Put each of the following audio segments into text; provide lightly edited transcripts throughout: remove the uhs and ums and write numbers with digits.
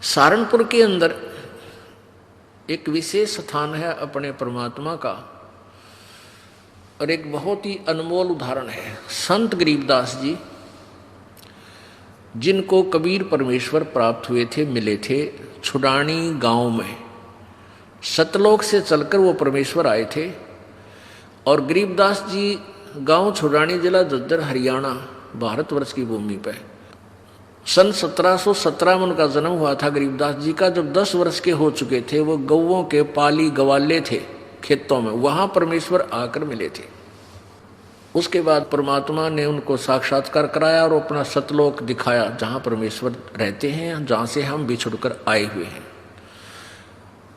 सहारनपुर के अंदर एक विशेष स्थान है अपने परमात्मा का, और एक बहुत ही अनमोल उदाहरण है संत गरीबदास जी, जिनको कबीर परमेश्वर प्राप्त हुए थे, मिले थे छुडानी गांव में। सतलोक से चलकर वो परमेश्वर आए थे। और गरीबदास जी गांव छुडानी, जिला झज्जर, हरियाणा, भारतवर्ष की भूमि पर सन 1717 में उनका जन्म हुआ था गरीबदास जी का। जब 10 वर्ष के हो चुके थे, वो गौओं के पाली गवाले थे खेतों में, वहां परमेश्वर आकर मिले थे। उसके बाद परमात्मा ने उनको साक्षात्कार कराया और अपना सतलोक दिखाया, जहां परमेश्वर रहते हैं, जहां से हम बिछुड़कर आए हुए हैं।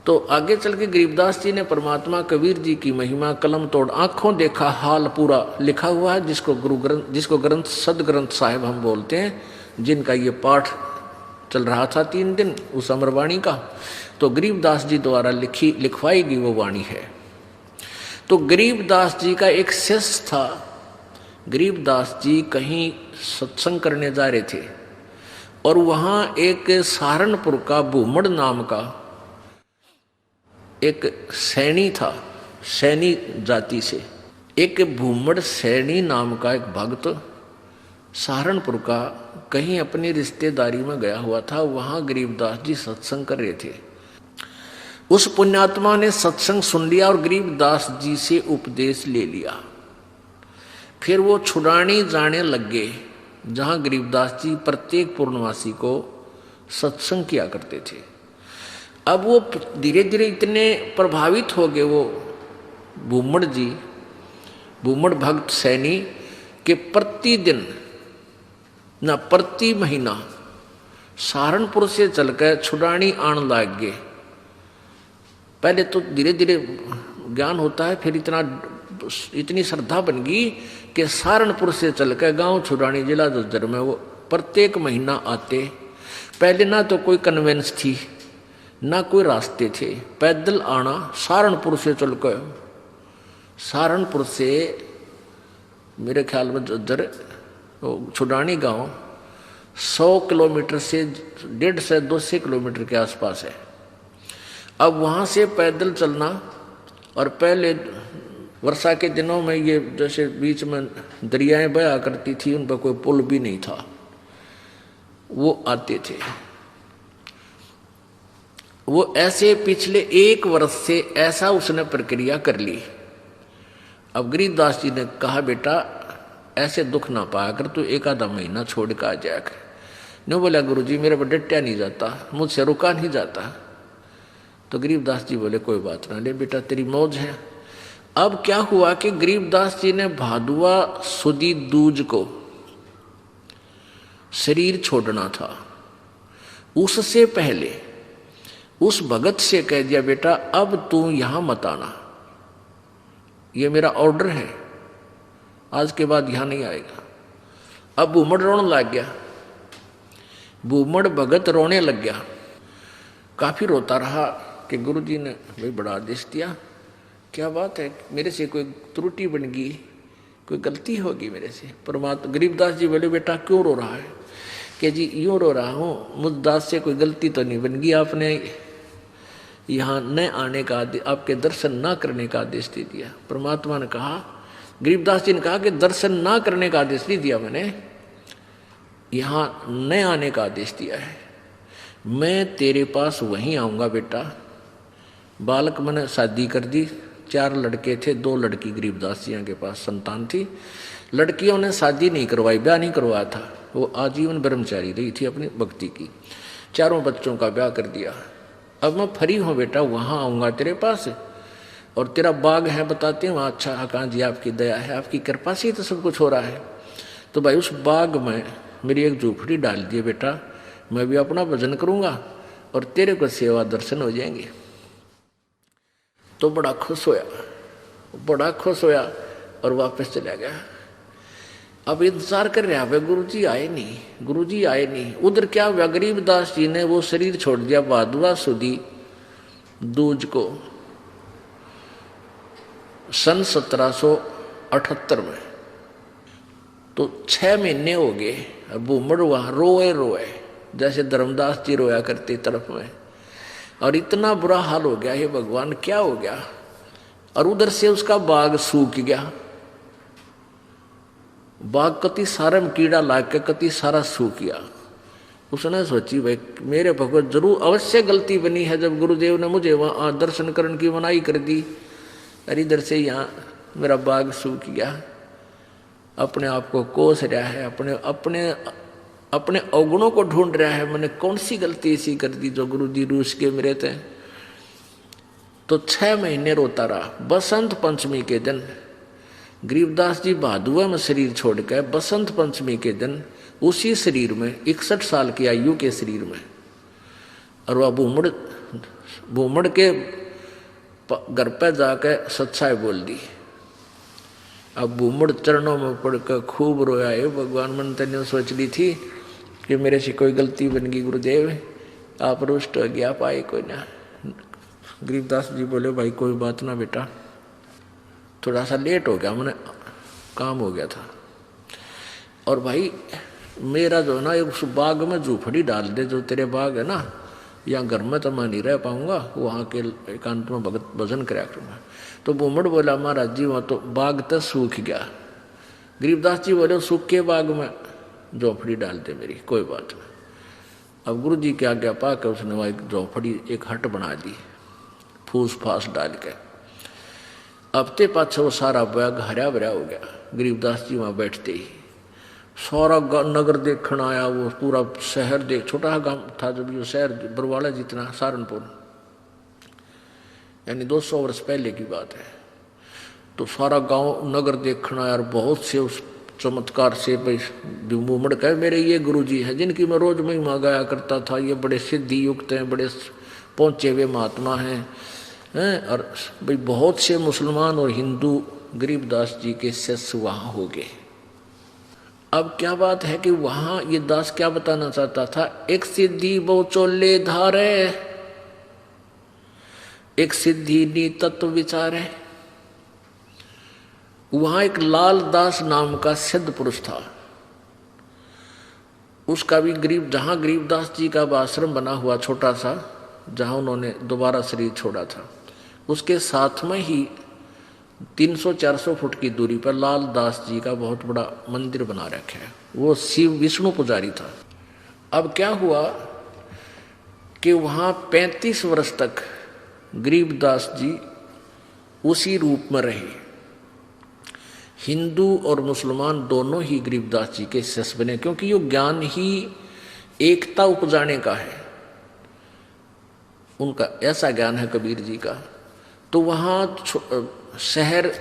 तो आगे चल के गरीबदास जी ने परमात्मा कबीर जी की महिमा कलम तोड़ आंखों देखा हाल पूरा लिखा हुआ है, जिसको ग्रंथ सदग्रंथ साहिब हम बोलते हैं, जिनका ये पाठ चल रहा था 3 दिन उस अमरवाणी का। तो गरीबदास जी द्वारा लिखवाई गई वो वाणी है। तो गरीबदास जी का एक शिष्य था। गरीबदास जी कहीं सत्संग करने जा रहे थे, और वहां एक सहारनपुर का भूमड़ नाम का एक सैनी था, सैनी जाति से एक भूमड़ सैनी नाम का एक भक्त सहारनपुर का कहीं अपनी रिश्तेदारी में गया हुआ था। वहां गरीबदास जी सत्संग कर रहे थे। उस पुण्यात्मा ने सत्संग सुन लिया और गरीबदास जी से उपदेश ले लिया। फिर वो छुडानी जाने लग गए, जहां गरीबदास जी प्रत्येक पूर्णवासी को सत्संग किया करते थे। अब वो धीरे धीरे इतने प्रभावित हो गए वो भूमड़ जी, भूमड़ भक्त सैनी, के प्रतिदिन ना प्रति महीना सहारनपुर से चलकर छुडानी आने लग गए। पहले तो धीरे धीरे ज्ञान होता है, फिर इतनी श्रद्धा बन गई कि सहारनपुर से चलकर गांव छुडानी, जिला झज्जर में वो प्रत्येक महीना आते। पहले ना तो कोई कन्वेंस थी, ना कोई रास्ते थे, पैदल आना सहारनपुर से चलकर। सहारनपुर से मेरे ख्याल में झज्जर छुडानी गांव 100 किलोमीटर से 150 से 200 किलोमीटर के आसपास है। अब वहाँ से पैदल चलना, और पहले वर्षा के दिनों में ये जैसे बीच में दरियाएं बहा करती थी, उन पर कोई पुल भी नहीं था, वो आते थे। वो ऐसे पिछले 1 वर्ष से ऐसा उसने प्रक्रिया कर ली। अब गरीबदास जी ने कहा, बेटा ऐसे दुख ना पाया कर, तू 1 आधा महीना छोड़ कर आ जाया कर। नहीं बोला, गुरुजी मेरे पर डटया नहीं जाता, मुझसे रुका नहीं जाता। तो गरीबदास जी बोले, कोई बात ना, ले बेटा तेरी मौज है। अब क्या हुआ कि गरीबदास जी ने भादुआ सुदी दूज को शरीर छोड़ना था। उससे पहले उस भगत से कह दिया, बेटा अब तू यहां मत आना, ये मेरा ऑर्डर है, आज के बाद यहां नहीं आएगा। अब भूमड़ रोने लग गया, भूमड़ भगत रोने लग गया। काफी रोता रहा कि गुरुजी ने भाई बड़ा आदेश दिया, क्या बात है, मेरे से कोई त्रुटि बन गई, कोई गलती होगी मेरे से। परमात्मा गरीबदास जी बोले, बेटा क्यों रो रहा है? कि जी यूँ रो रहा हूँ, मुझ दास से कोई गलती तो नहीं बन गई, आपने यहाँ न आने का, आपके दर्शन ना करने का आदेश दे दिया। परमात्मा ने कहा, गरीबदास जी ने कहा कि दर्शन ना करने का आदेश नहीं दिया मैंने, यहाँ न आने का आदेश दिया है। मैं तेरे पास वहीं आऊँगा बेटा। बालक मैंने शादी कर दी, 4 लड़के थे, 2 लड़की गरीबदास जी के पास संतान थी। लड़कियों ने शादी नहीं करवाई, ब्याह नहीं करवाया था, वो आजीवन ब्रह्मचारी रही थी अपनी भक्ति की। 4 बच्चों का ब्याह कर दिया। अब मैं फ्री हूँ बेटा, वहाँ आऊँगा तेरे पास, और तेरा बाग है बताते हैं वहाँ। अच्छा हाँ जी, आपकी दया है, आपकी कृपा से ही तो सब कुछ हो रहा है। तो भाई उस बाग में मेरी एक झोपड़ी डाल दिए बेटा, मैं भी अपना भजन करूँगा और तेरे को सेवा दर्शन हो जाएंगे। तो बड़ा खुश होया और वापस चला गया। अब इंतजार कर रहा है, गुरुजी आए नहीं। उधर क्या हुआ, गरीबदास जी ने वो शरीर छोड़ दिया भादुआ सुदी दूज को सन 1778 में। तो 6 महीने हो गए। भूमड़ वहां रोए जैसे धर्मदास जी रोया करते तरफ में। और इतना बुरा हाल हो गया, हे भगवान क्या हो गया। और उधर से उसका बाग सूख गया, बाग कति सारे में कीड़ा लाग के कति सारा सूख गया। उसने सोची भाई मेरे भगवत जरूर अवश्य गलती बनी है जब गुरुदेव ने मुझे वहाँ दर्शन करने की मनाही कर दी। अरे इधर से यहाँ मेरा बाग सूख गया, अपने आप को कोस रहा है, अपने अपने अपने अवगुणों को ढूंढ रहा है, मैंने कौन सी गलती ऐसी कर दी जो गुरु जी रूस के मेरे थे। तो 6 महीने रोता रहा। बसंत पंचमी के दिन गरीबदास जी बहादुआ में शरीर छोड़कर बसंत पंचमी के दिन उसी शरीर में 61 साल की आयु के शरीर में, और वह भूमड़ के घर पर जाकर सच्चाई बोल दी। अब भूमड़ चरणों में पड़कर खूब रोया, है भगवान मन तने सोच ली थी कि मेरे से कोई गलती बन गई गुरुदेव, आप रुष्ट हो गया पाए कोई ना। गरीबदास जी बोले भाई कोई बात ना बेटा, थोड़ा सा लेट हो गया, मैंने काम हो गया था। और भाई मेरा जो है ना एक उस बाग में झूपड़ी डाल दे, जो तेरे बाग है ना, यहाँ घर में तो मैं नहीं रह पाऊंगा, वहाँ के एकांत में भगत भजन कराया करूँगा। तो भूमड़ बोला महाराज जी वहाँ तो बाग तो सूख गया। गरीबदास जी बोले सूख के बाग में झोपड़ी डाल दे मेरी, कोई बात नहीं। अब गुरु जी के आज्ञा पा के उसने वहाँ एक झोपड़ी एक हट बना दी फूस फास डाल के। हफ्ते पाछे वो सारा बाग हरा भरा हो गया। गरीबदास जी वहाँ बैठते ही सारा नगर देखण आया, वो पूरा शहर देख, छोटा गांव था जब ये शहर बरवाड़ा जितना, सहारनपुर, यानी 200 वर्ष पहले की बात है। तो सारा गांव नगर देखण आया और बहुत से उस चमत्कार से भूमड़ कहे मेरे ये गुरु जी हैं जिनकी मैं रोज महिमा गाया करता था, ये बड़े सिद्धि युक्त हैं, बड़े पहुंचे हुए महात्मा हैं। और भाई बहुत से मुसलमान और हिंदू गरीबदास जी के शिष्य वहाँ हो गए। अब क्या बात है कि वहां ये दास क्या बताना चाहता था, एक सिद्धि बहु चोले धारे, एक सिद्धि नी तत्व विचारे। वहां एक लाल दास नाम का सिद्ध पुरुष था, उसका भी जहां गरीबदास जी का आश्रम बना हुआ छोटा सा, जहां उन्होंने दोबारा शरीर छोड़ा था, उसके साथ में ही 300-400 फुट की दूरी पर लाल दास जी का बहुत बड़ा मंदिर बना रखा है। वो शिव विष्णु पुजारी था। अब क्या हुआ कि वहाँ 35 वर्ष तक गरीबदास जी उसी रूप में रहे। हिंदू और मुसलमान दोनों ही गरीबदास जी के शिष्य बने, क्योंकि ये ज्ञान ही एकता उपजाने का है, उनका ऐसा ज्ञान है कबीर जी का। तो वहाँ शहर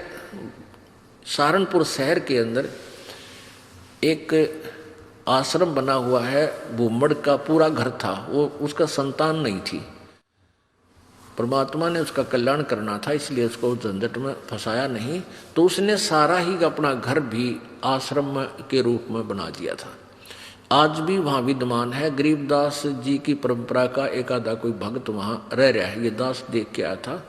सहारनपुर शहर के अंदर एक आश्रम बना हुआ है, भूमड़ का पूरा घर था, वो उसका संतान नहीं थी। परमात्मा ने उसका कल्याण करना था, इसलिए उसको झंझट में फंसाया नहीं, तो उसने सारा ही अपना घर भी आश्रम के रूप में बना दिया था। आज भी वहाँ विद्यमान है। गरीबदास जी की परंपरा का एक आधा कोई भक्त वहाँ रह रहा है, ये दास देख के आया था।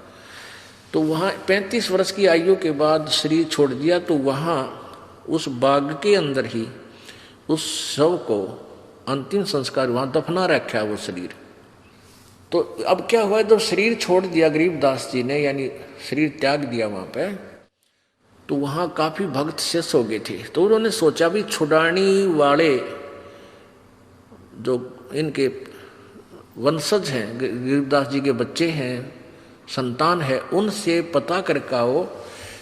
तो वहाँ 35 वर्ष की आयु के बाद शरीर छोड़ दिया, तो वहाँ उस बाग के अंदर ही उस शव को अंतिम संस्कार वहाँ दफना रखा है वो शरीर। तो अब क्या हुआ, जब शरीर छोड़ दिया गरीबदास जी ने, यानी शरीर त्याग दिया वहाँ पे, तो वहाँ काफी भक्त शिष्य हो गए थे। तो उन्होंने सोचा भी छुड़ानी वाले जो इनके वंशज हैं, गरीबदास जी के बच्चे हैं, संतान है, उनसे पता करके आओ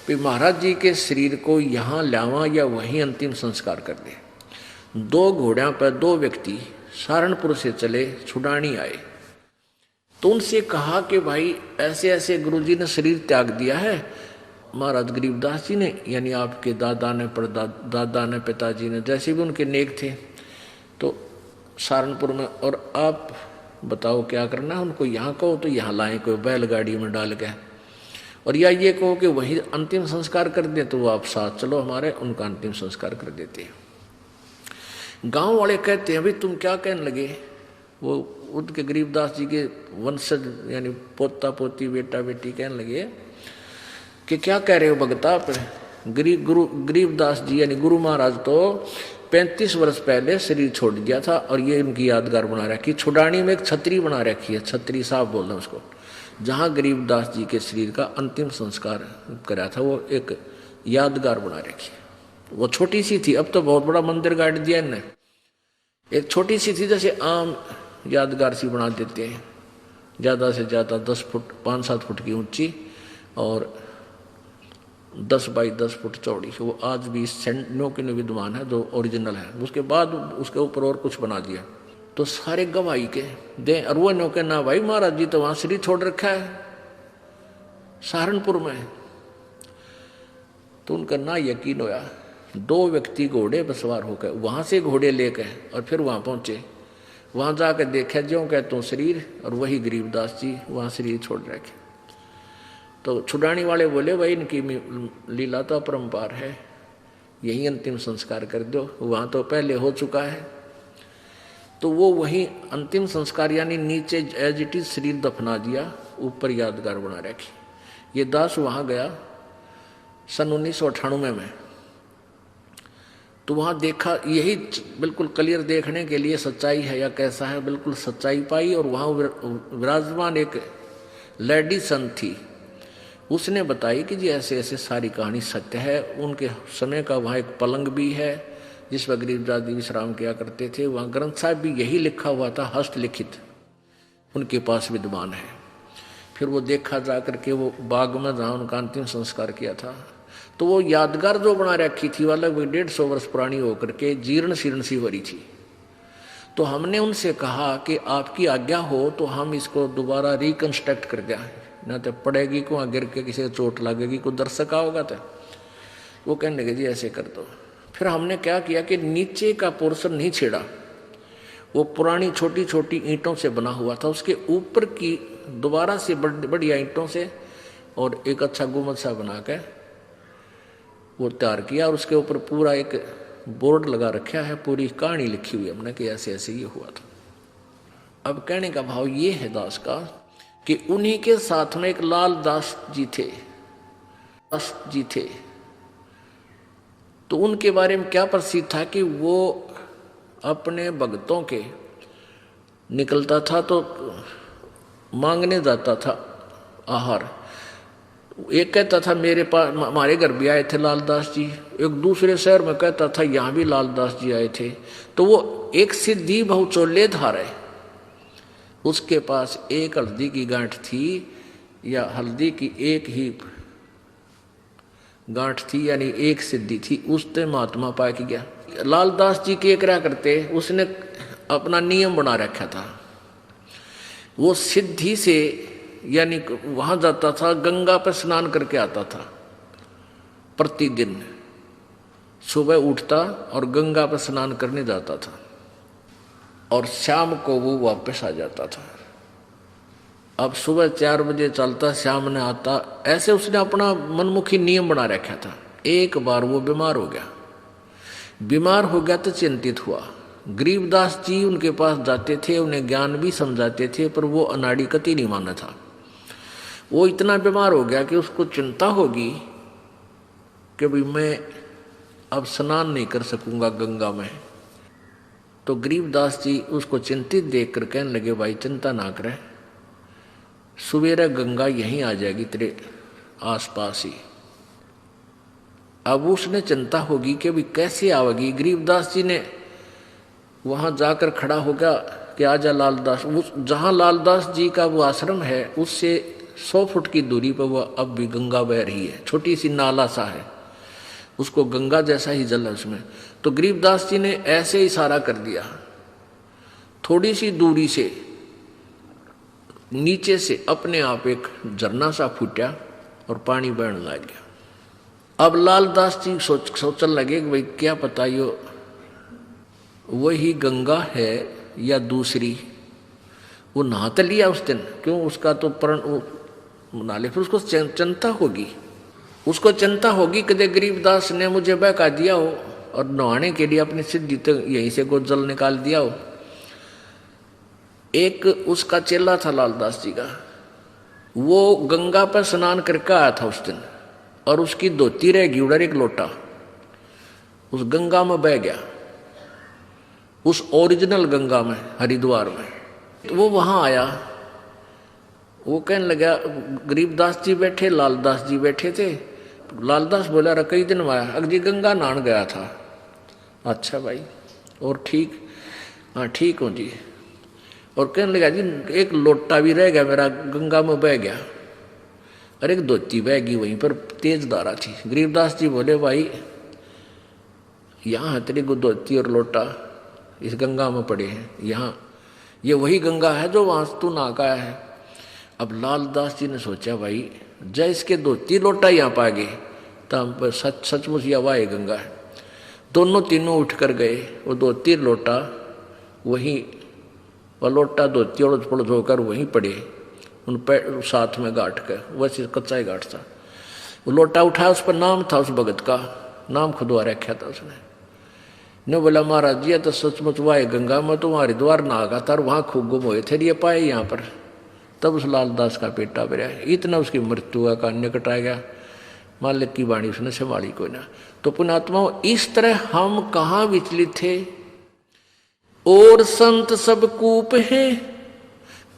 कि महाराज जी के शरीर को यहाँ लावा या वहीं अंतिम संस्कार कर दे। 2 घोड़ों पर 2 व्यक्ति सहारनपुर से चले, छुड़ानी आए। तो उनसे कहा कि भाई ऐसे ऐसे गुरुजी ने शरीर त्याग दिया है, महाराज गरीबदास जी ने, यानी आपके दादा ने, दादा ने, पिताजी ने, जैसे भी उनके नेक थे, तो सहारनपुर में, और आप बताओ क्या करना है उनको, यहाँ कहो तो यहाँ लाएं कोई बैलगाड़ी में डाल के, और या ये कहो कि वही अंतिम संस्कार कर दे, तो वो आप साथ चलो हमारे, उनका अंतिम संस्कार कर देते हैं। गांव वाले कहते हैं भाई तुम क्या कहने लगे, वो उनके गरीबदास जी के वंशज यानी पोता पोती बेटा बेटी कहने लगे कि क्या कह रहे हो भगता, गरीबदास जी यानी गुरु महाराज तो 35 वर्ष पहले शरीर छोड़ दिया था और ये इनकी यादगार बना रखी। छुडानी में एक छतरी बना रखी है, छतरी साहब बोल रहे हैं उसको, जहाँ गरीबदास जी के शरीर का अंतिम संस्कार करा था, वो एक यादगार बना रखी है। वो छोटी सी थी, अब तो बहुत बड़ा मंदिर गाड़ दिया इनने। एक छोटी सी थी, जैसे आम यादगार सी बना देते हैं, ज़्यादा से ज़्यादा 10 फुट 5-7 फुट की ऊंची और 10 बाई 10 फुट चौड़ी। वो आज भी सेंटनों के विद्वान है जो ओरिजिनल है। उसके बाद उसके ऊपर और कुछ बना दिया, तो सारे गवाही के दे अरुणों के ना भाई महाराज जी तो वहां शरीर छोड़ रखा है सहारनपुर में। तो उनका ना यकीन होया, 2 व्यक्ति घोड़े पर सवार होकर वहां से घोड़े लेकर और फिर वहां पहुंचे। वहां जाकर देखा ज्यों कह तू शरीर, और वही गरीबदास जी वहां शरीर छोड़ रखे। तो छुड़ानी वाले बोले भाई इनकी लीला तो अपरंपार है, यही अंतिम संस्कार कर दो, वहां तो पहले हो चुका है। तो वो वही अंतिम संस्कार यानी नीचे एज इट इज शरीर दफना दिया, ऊपर यादगार बना रखी। ये दास वहां गया सन 1998 में, तो वहां देखा, यही बिल्कुल क्लियर देखने के लिए सच्चाई है या कैसा है, बिल्कुल सच्चाई पाई। और वहां विराजमान एक लेडी संत थी, उसने बताई कि जी ऐसे ऐसे सारी कहानी सत्य है। उनके समय का वहाँ एक पलंग भी है जिस पर गरीबदास जी विश्राम किया करते थे। वहाँ ग्रंथ साहब भी यही लिखा हुआ था, हस्तलिखित उनके पास विद्वान है। फिर वो देखा जा करके वो बाग में जहाँ उनका अंतिम संस्कार किया था, तो वो यादगार जो बना रखी थी वो लगभग 150 वर्ष पुरानी होकर के जीर्ण शीर्ण सी भरी थी। तो हमने उनसे कहा कि आपकी आज्ञा हो तो हम इसको दोबारा रिकंस्ट्रक्ट कर दें, न तो पड़ेगी को गिर के किसी चोट लगेगी, को दर्शक होगा। तो वो कहने लगे जी ऐसे कर दो। फिर हमने क्या किया कि नीचे का पोर्शन नहीं छेड़ा, वो पुरानी छोटी छोटी ईंटों से बना हुआ था, उसके ऊपर की दोबारा से बढ़िया ईंटों से और एक अच्छा गुम्बद सा बना के वो तैयार किया। और उसके ऊपर पूरा एक बोर्ड लगा रखा है, पूरी कहानी लिखी हुई हमने कि ऐसे ऐसे ये हुआ था। अब कहने का भाव ये है दास का कि उन्हीं के साथ में एक लाल दास जी थे। तो उनके बारे में क्या प्रसिद्ध था कि वो अपने भक्तों के निकलता था तो मांगने जाता था आहार। एक कहता था मेरे पास हमारे घर भी आए थे लालदास जी, एक दूसरे शहर में कहता था यहाँ भी लालदास जी आए थे। तो वो एक सिद्धि बहुचोले धार है, उसके पास एक हल्दी की गांठ थी या हल्दी की एक ही गांठ थी, यानी एक सिद्धि थी, उससे महात्मा पाया कि गया। लालदास जी के क्या करते, उसने अपना नियम बना रखा था। वो सिद्धि से यानी वहां जाता था, गंगा पर स्नान करके आता था प्रतिदिन। सुबह उठता और गंगा पर स्नान करने जाता था और शाम को वो वापस आ जाता था। अब सुबह 4 बजे चलता, शाम ने आता, ऐसे उसने अपना मनमुखी नियम बना रखा था। एक बार वो बीमार हो गया तो चिंतित हुआ। गरीबदास जी उनके पास जाते थे, उन्हें ज्ञान भी समझाते थे, पर वो अनाड़ी कति नहीं माना था। वो इतना बीमार हो गया कि उसको चिंता होगी कि भाई मैं अब स्नान नहीं कर सकूंगा गंगा में। तो गरीबदास जी उसको चिंतित देखकर कहने लगे भाई चिंता ना करे, सवेरे गंगा यहीं आ जाएगी तेरे आसपास ही। अब उसने चिंता होगी कि भाई कैसे आवेगी। गरीबदास जी ने वहां जाकर खड़ा हो गया कि आजा लालदास। जहां लालदास जी का वो आश्रम है उससे 100 फुट की दूरी पर वो अब भी गंगा बह रही है, छोटी सी नाला सा है, उसको गंगा जैसा ही जल है उसमें। तो गरीबदास जी ने ऐसे इशारा कर दिया, थोड़ी सी दूरी से नीचे से अपने आप एक झरना सा फूटा और पानी बहने लग गया। अब लालदास जी सोचने लगे कि भाई क्या पता यो वही गंगा है या दूसरी। वो नहा तो लिया उस दिन, क्यों उसका तो प्रण बना ले, फिर उसको चिंता होगी कि गरीबदास ने मुझे बहका दिया हो और नहाने के लिए अपनी सिद्धि तो यहीं से को जल निकाल दिया हो। एक उसका चेला था लालदास जी का, वो गंगा पर स्नान करके आया था उस दिन, और उसकी धोती रह गई उधर एक लोटा, उस गंगा में बह गया। उस ओरिजिनल गंगा में, हरिद्वार में। तो वो वहां आया, वो कहने लगा, गरीबदास जी बैठे, लालदास जी बैठे थे। लालदास बोला, रे कई दिन में आया? अगजी गंगा नहान गया था। अच्छा भाई, और ठीक? हाँ ठीक हूँ जी। और कहने लगा, जी एक लोटा भी रह गया मेरा, गंगा में बह गया। अरे एक धोती बह गई वहीं पर, तेज धारा थी। गरीबदास जी बोले, भाई यहाँ है तेरी धोती और लोटा, इस गंगा में पड़े हैं यहाँ, ये वही गंगा है जो वहां तू नहा का है। अब लालदास जी ने सोचा, भाई जय इसके धोती लोटा यहाँ पा गए तो सचमुच या वाह गंगा है। दोनों तीनों उठ कर गए, वो धोती लोटा वहीं, वह लोटा धोती उड़द पुड़द होकर वहीं पड़े, उन पैर साथ में गांठ कर, वैसे कच्चा ही गांठ था। वो लोटा उठाया, उस पर नाम था उस भगत का, नाम खुदवा रखा था उसने। ने बोला, महाराज जी तो सचमुच वाह गंगा में तो वहाँ हरिद्वार नहा था और वहाँ खूब गुम हुए थे, ये पाए यहाँ पर। तब उस लालदास का पेटा भरा, इतना उसकी मृत्यु का निकट आ गया। मालिक की वाणी उसने संभाली कोई ना। तो पुण्यात्माओं, इस तरह हम कहाँ विचलित थे। और संत सब कूप है,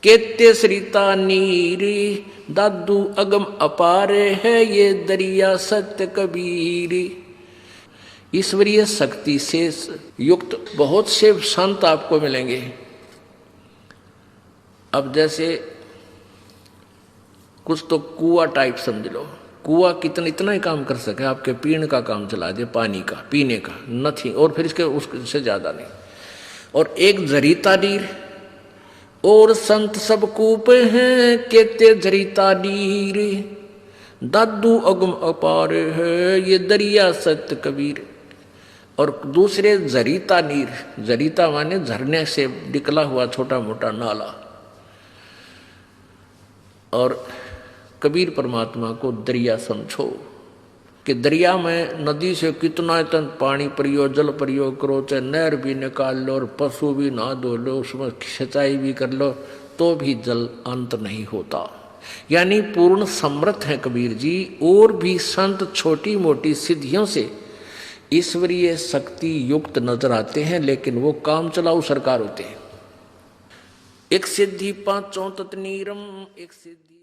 केते सरिता नीरी, दादू अगम अपारे है, ये दरिया सत्य कबीरी। ईश्वरीय शक्ति से युक्त बहुत से संत आपको मिलेंगे। अब जैसे कुछ तो कुआ टाइप समझ लो, कुआ कितना इतना ही काम कर सके, आपके पीने का काम चला दे, पानी का, पीने का नथिंग, और फिर इसके उससे ज्यादा नहीं। और एक जरीता नीर, और संत सब कूप हैं, केते जरीता नीर, दादू अगम अपार है, ये दरिया सत्य कबीर। और दूसरे जरीता नीर, जरीता माने झरने से निकला हुआ छोटा मोटा नाला। और कबीर परमात्मा को दरिया समझो कि दरिया में नदी से कितना इतना पानी परियो, जल प्रयोग करो, चाहे नहर भी निकाल लो और पशु भी नहा धो लो, उसमें सिंचाई भी कर लो, तो भी जल अंत नहीं होता। यानी पूर्ण समर्थ है कबीर जी। और भी संत छोटी मोटी सिद्धियों से ईश्वरीय शक्ति युक्त नजर आते हैं, लेकिन वो काम चलाऊ सरकार होते हैं। एक सिद्धि पांचों तत्नीरम, एक सिद्धि